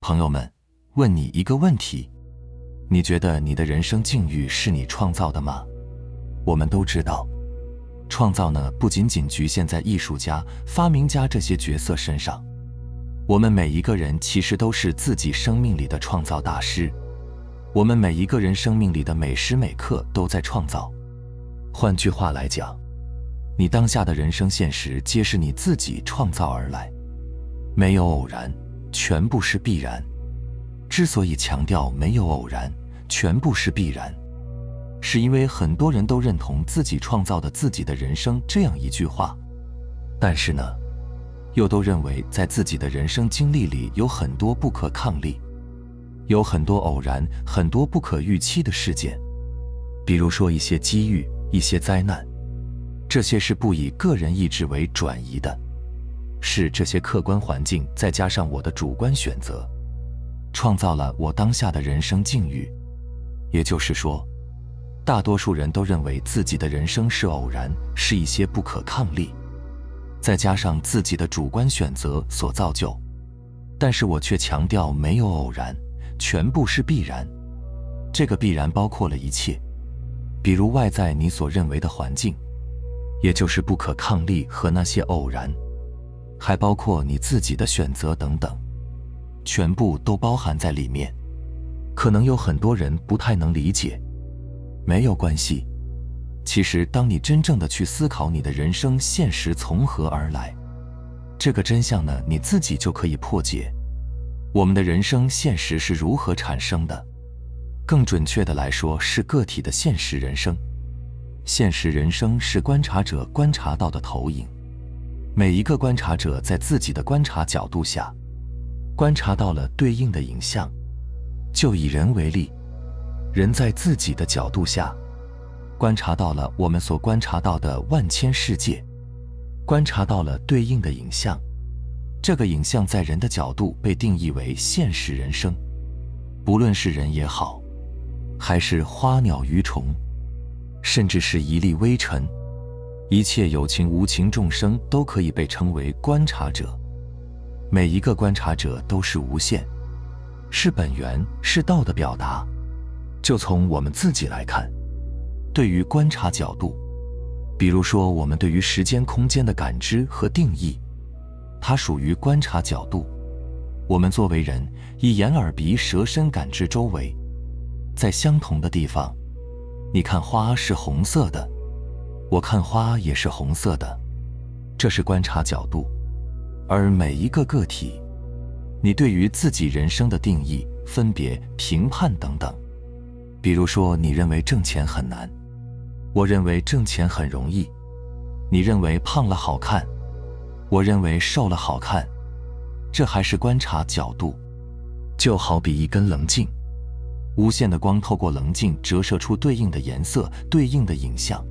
朋友们，问你一个问题，你觉得你的人生境遇是你创造的吗？我们都知道，创造呢不仅仅局限在艺术家、发明家这些角色身上，我们每一个人其实都是自己生命里的创造大师。我们每一个人生命里的每时每刻都在创造。换句话来讲，你当下的人生现实皆是你自己创造而来，没有偶然，全部是必然。之所以强调没有偶然，全部是必然，是因为很多人都认同自己创造的自己的人生这样一句话，但是呢，又都认为在自己的人生经历里有很多不可抗力，有很多偶然，很多不可预期的事件，比如说一些机遇，一些灾难，这些是不以个人意志为转移的，是这些客观环境再加上我的主观选择，创造了我当下的人生境遇。也就是说，大多数人都认为自己的人生是偶然，是一些不可抗力，再加上自己的主观选择所造就。但是我却强调没有偶然，全部是必然。这个必然包括了一切，比如外在你所认为的环境，也就是不可抗力和那些偶然，还包括你自己的选择等等，全部都包含在里面。可能有很多人不太能理解，没有关系。其实当你真正的去思考你的人生现实从何而来，这个真相呢，你自己就可以破解。我们的人生现实是如何产生的？更准确的来说，是个体的现实人生。现实人生是观察者观察到的投影，每一个观察者在自己的观察角度下，观察到了对应的影像。就以人为例，人在自己的角度下，观察到了我们所观察到的万千世界，观察到了对应的影像。这个影像在人的角度被定义为现实人生。不论是人也好，还是花鸟鱼虫，甚至是一粒微尘，一切有情无情众生都可以被称为观察者。每一个观察者都是无限，是本源，是道的表达。就从我们自己来看，对于观察角度，比如说我们对于时间空间的感知和定义，它属于观察角度。我们作为人，以眼耳鼻舌身感知周围，在相同的地方，你看花是红色的，我看花也是红色的，这是观察角度。而每一个个体，你对于自己人生的定义、分别、评判等等，比如说你认为挣钱很难，我认为挣钱很容易；你认为胖了好看，我认为瘦了好看，这还是观察角度。就好比一根棱镜，无限的光透过棱镜折射出对应的颜色、对应的影像，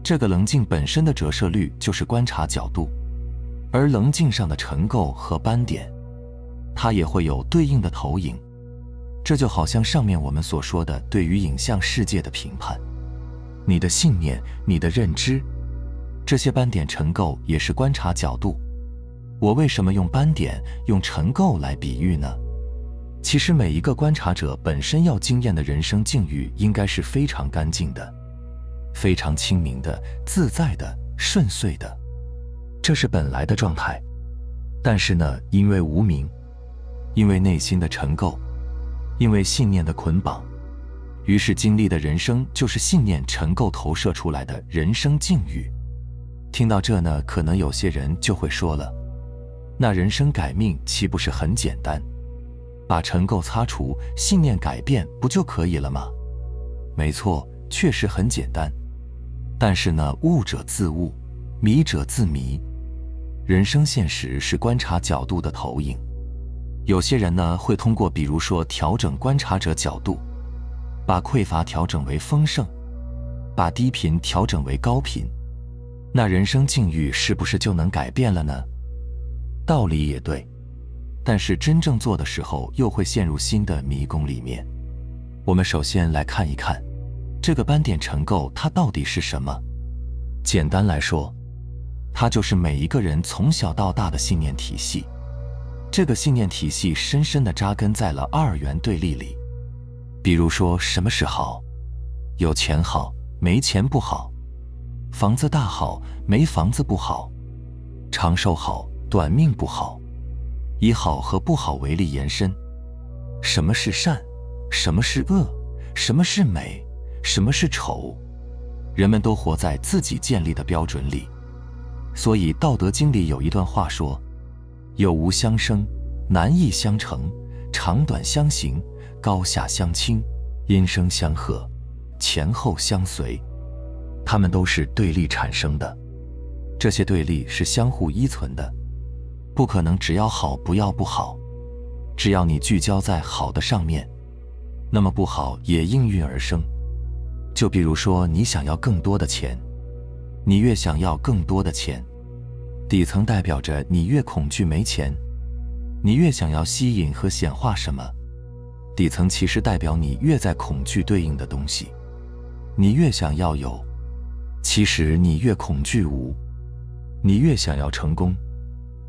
这个棱镜本身的折射率就是观察角度。而棱镜上的尘垢和斑点，它也会有对应的投影。这就好像上面我们所说的对于影像世界的评判，你的信念，你的认知，这些斑点尘垢也是观察角度。我为什么用斑点、用尘垢来比喻呢？其实每一个观察者本身要经验的人生境遇应该是非常干净的，非常清明的、自在的、顺遂的，这是本来的状态。但是呢，因为无明，因为内心的尘垢，因为信念的捆绑，于是经历的人生就是信念尘垢投射出来的人生境遇。听到这呢，可能有些人就会说了，那人生改命岂不是很简单？把尘垢擦除，信念改变不就可以了吗？没错，确实很简单。但是呢，悟者自悟，迷者自迷。人生现实是观察角度的投影。有些人呢，会通过比如说调整观察者角度，把匮乏调整为丰盛，把低频调整为高频，那人生境遇是不是就能改变了呢？道理也对，但是真正做的时候又会陷入新的迷宫里面。我们首先来看一看，这个斑点尘垢它到底是什么？简单来说，它就是每一个人从小到大的信念体系。这个信念体系深深地扎根在了二元对立里。比如说，什么是好？有钱好，没钱不好；房子大好，没房子不好；长寿好，短命不好。以好和不好为例延伸，什么是善？什么是恶？什么是美？什么是丑？人们都活在自己建立的标准里。所以《道德经》里有一段话说：有无相生，难易相成，长短相形，高下相倾，音声相和，前后相随。它们都是对立产生的，这些对立是相互依存的，不可能只要好不要不好。只要你聚焦在好的上面，那么不好也应运而生。就比如说，你想要更多的钱，你越想要更多的钱，底层代表着你越恐惧没钱；你越想要吸引和显化什么，底层其实代表你越在恐惧对应的东西。你越想要有，其实你越恐惧无；你越想要成功，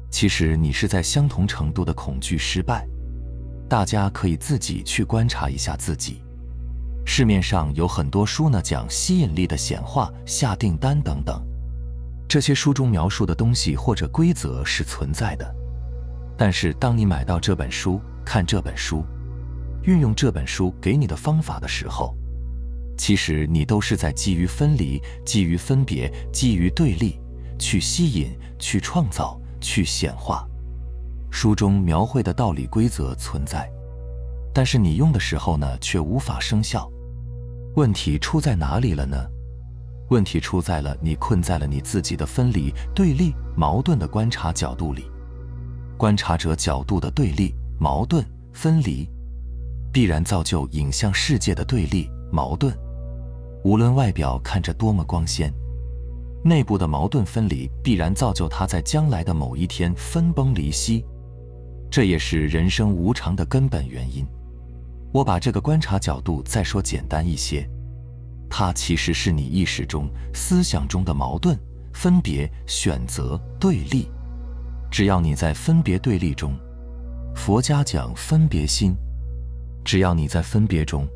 其实你是在相同程度的恐惧失败。大家可以自己去观察一下自己。市面上有很多书呢，讲吸引力的显化、下订单等等。这些书中描述的东西或者规则是存在的，但是当你买到这本书、看这本书、运用这本书给你的方法的时候，其实你都是在基于分离、基于分别、基于对立去吸引、去创造、去显化。书中描绘的道理规则存在，但是你用的时候呢，却无法生效。问题出在哪里了呢？问题出在了你困在了你自己的分离、对立、矛盾的观察角度里。观察者角度的对立、矛盾、分离，必然造就影像世界的对立、矛盾。无论外表看着多么光鲜，内部的矛盾分离必然造就它在将来的某一天分崩离析。这也是人生无常的根本原因。我把这个观察角度再说简单一些，它其实是你意识中、思想中的矛盾、分别、选择、对立。只要你在分别对立中，佛家讲分别心，只要你在分别中，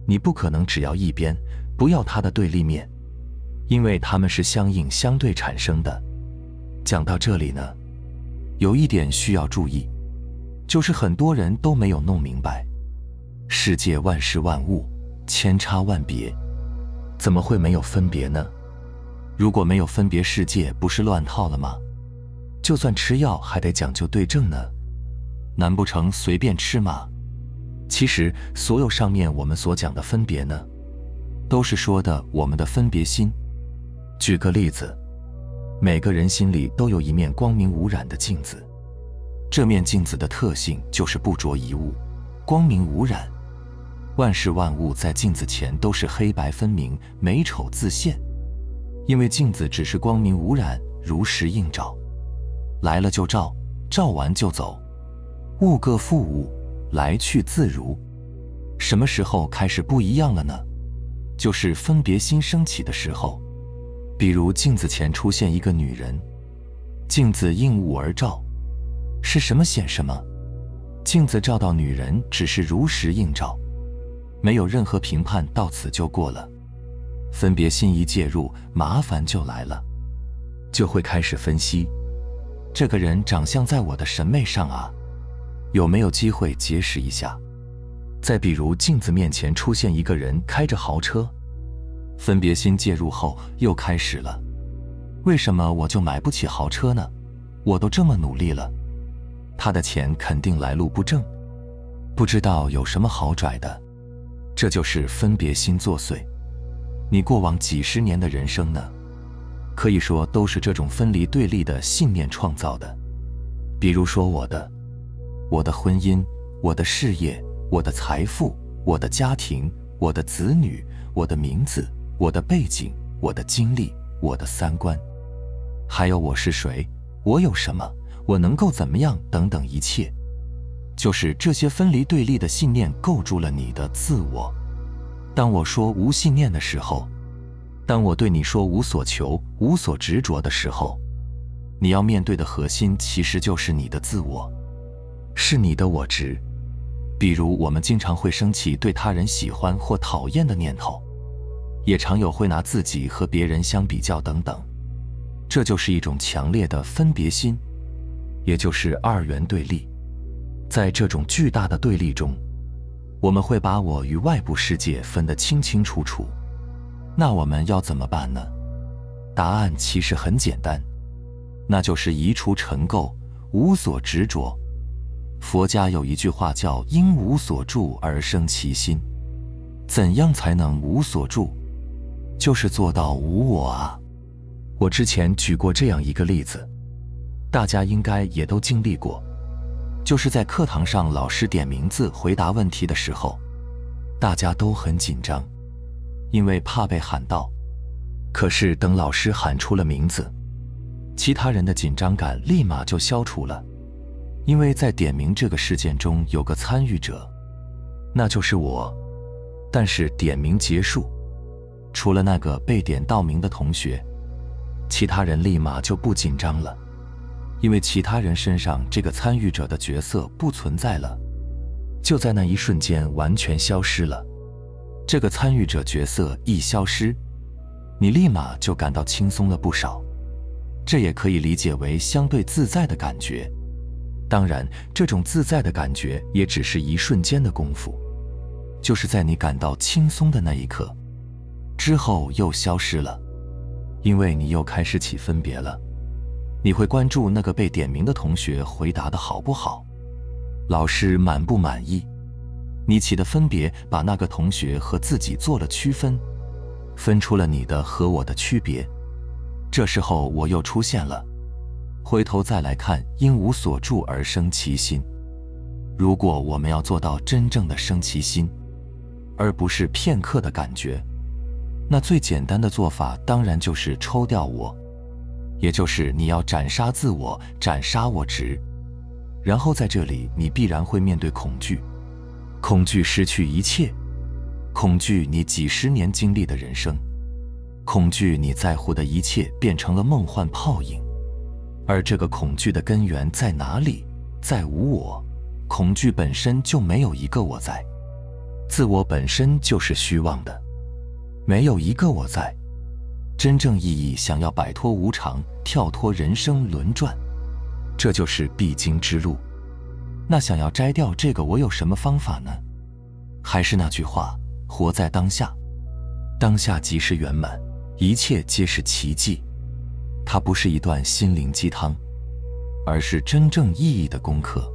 你不可能只要一边，不要它的对立面，因为它们是相应相对产生的。讲到这里呢，有一点需要注意，就是很多人都没有弄明白，世界万事万物，千差万别，怎么会没有分别呢？如果没有分别，世界不是乱套了吗？就算吃药还得讲究对症呢，难不成随便吃吗？其实所有上面我们所讲的分别呢，都是说的我们的分别心。举个例子，每个人心里都有一面光明无染的镜子，这面镜子的特性就是不着一物，光明无染。万事万物在镜子前都是黑白分明，美丑自现，因为镜子只是光明无染，如实映照，来了就照，照完就走，物各复物，来去自如。什么时候开始不一样了呢？就是分别心升起的时候。比如镜子前出现一个女人，镜子应物而照，是什么显什么。镜子照到女人只是如实映照，没有任何评判，到此就过了。分别心一介入，麻烦就来了，就会开始分析，这个人长相在我的审美上啊，有没有机会结识一下。再比如镜子面前出现一个人开着豪车，分别心介入后又开始了，为什么我就买不起豪车呢？我都这么努力了，他的钱肯定来路不正，不知道有什么好拽的。这就是分别心作祟。你过往几十年的人生呢，可以说都是这种分离对立的信念创造的。比如说我的婚姻，我的事业，我的财富，我的家庭，我的子女，我的名字，我的背景，我的经历，我的三观，还有我是谁，我有什么，我能够怎么样等等一切，就是这些分离对立的信念构筑了你的自我。当我说无信念的时候，当我对你说无所求、无所执着的时候，你要面对的核心其实就是你的自我。是你的我执。比如我们经常会生气对他人喜欢或讨厌的念头，也常有会拿自己和别人相比较等等，这就是一种强烈的分别心，也就是二元对立。在这种巨大的对立中，我们会把我与外部世界分得清清楚楚。那我们要怎么办呢？答案其实很简单，那就是移除尘垢，无所执着。佛家有一句话叫因无所住而生其心。怎样才能无所住？就是做到无我啊。我之前举过这样一个例子，大家应该也都经历过，就是在课堂上老师点名字回答问题的时候，大家都很紧张，因为怕被喊到。可是等老师喊出了名字，其他人的紧张感立马就消除了，因为在点名这个事件中有个参与者，那就是我。但是点名结束，除了那个被点到名的同学，其他人立马就不紧张了，因为其他人身上这个参与者的角色不存在了，就在那一瞬间完全消失了。这个参与者角色一消失，你立马就感到轻松了不少，这也可以理解为相对自在的感觉。当然，这种自在的感觉也只是一瞬间的功夫，就是在你感到轻松的那一刻，之后又消失了，因为你又开始起分别了。你会关注那个被点名的同学回答的好不好，老师满不满意，你起的分别把那个同学和自己做了区分，分出了你的和我的区别。这时候我又出现了，回头再来看因无所住而生其心。如果我们要做到真正的生其心，而不是片刻的感觉，那最简单的做法当然就是抽掉我，也就是你要斩杀自我，斩杀我执。然后在这里你必然会面对恐惧，恐惧失去一切，恐惧你几十年经历的人生，恐惧你在乎的一切变成了梦幻泡影。而这个恐惧的根源在哪里？在无我。恐惧本身就没有一个我在，自我本身就是虚妄的，没有一个我在。真正意义想要摆脱无常，跳脱人生轮转，这就是必经之路。那想要摘掉这个我有什么方法呢？还是那句话，活在当下，当下即是圆满，一切皆是奇迹。它不是一段心灵鸡汤，而是真正意义的功课。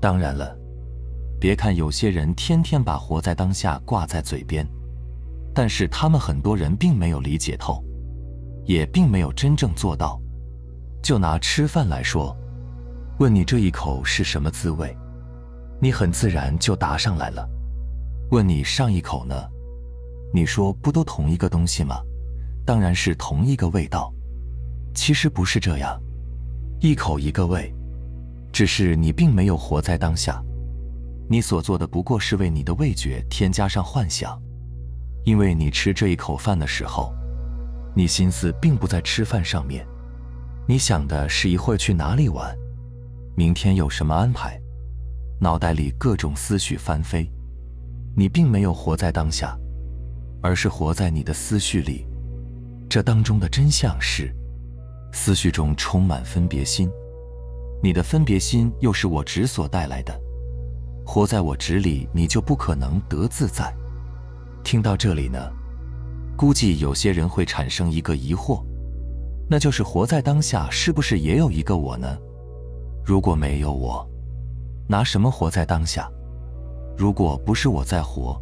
当然了，别看有些人天天把活在当下挂在嘴边，但是他们很多人并没有理解透，也并没有真正做到。就拿吃饭来说，问你这一口是什么滋味，你很自然就答上来了。问你上一口呢，你说不都同一个东西吗？当然是同一个味道。其实不是这样，一口一个味，只是你并没有活在当下。你所做的不过是为你的味觉添加上幻想，因为你吃这一口饭的时候，你心思并不在吃饭上面，你想的是一会儿去哪里玩，明天有什么安排，脑袋里各种思绪翻飞。你并没有活在当下，而是活在你的思绪里。这当中的真相是，思绪中充满分别心，你的分别心又是我执所带来的，活在我执里，你就不可能得自在。听到这里呢，估计有些人会产生一个疑惑，那就是活在当下是不是也有一个我呢？如果没有我，拿什么活在当下？如果不是我在活，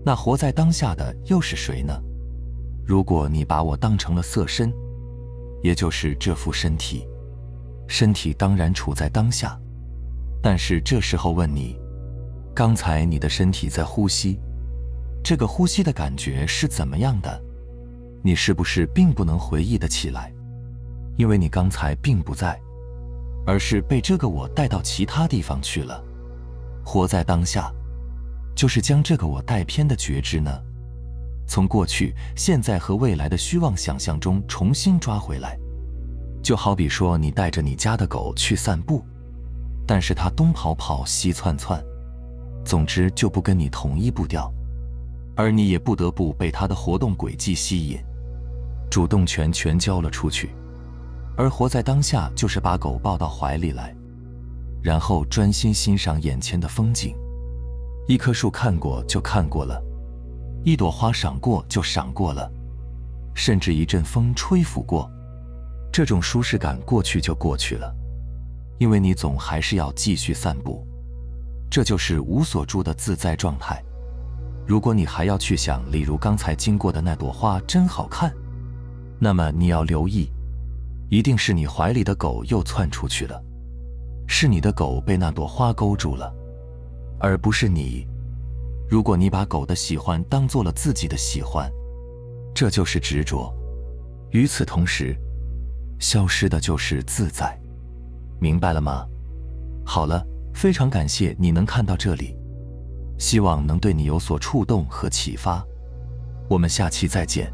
那活在当下的又是谁呢？如果你把我当成了色身，也就是这副身体，身体当然处在当下，但是这时候问你，刚才你的身体在呼吸，这个呼吸的感觉是怎么样的？你是不是并不能回忆得起来？因为你刚才并不在，而是被这个我带到其他地方去了。活在当下，就是将这个我带偏的觉知呢，从过去、现在和未来的虚妄想象中重新抓回来。就好比说你带着你家的狗去散步，但是他东跑跑西窜窜，总之就不跟你同一步调，而你也不得不被他的活动轨迹吸引，主动权全交了出去。而活在当下就是把狗抱到怀里来，然后专心欣赏眼前的风景。一棵树看过就看过了，一朵花赏过就赏过了，甚至一阵风吹拂过，这种舒适感过去就过去了，因为你总还是要继续散步，这就是无所住的自在状态。如果你还要去想，例如刚才经过的那朵花真好看，那么你要留意，一定是你怀里的狗又窜出去了，是你的狗被那朵花勾住了，而不是你。如果你把狗的喜欢当做了自己的喜欢，这就是执着。与此同时，消失的就是自在。明白了吗？好了，非常感谢你能看到这里，希望能对你有所触动和启发。我们下期再见。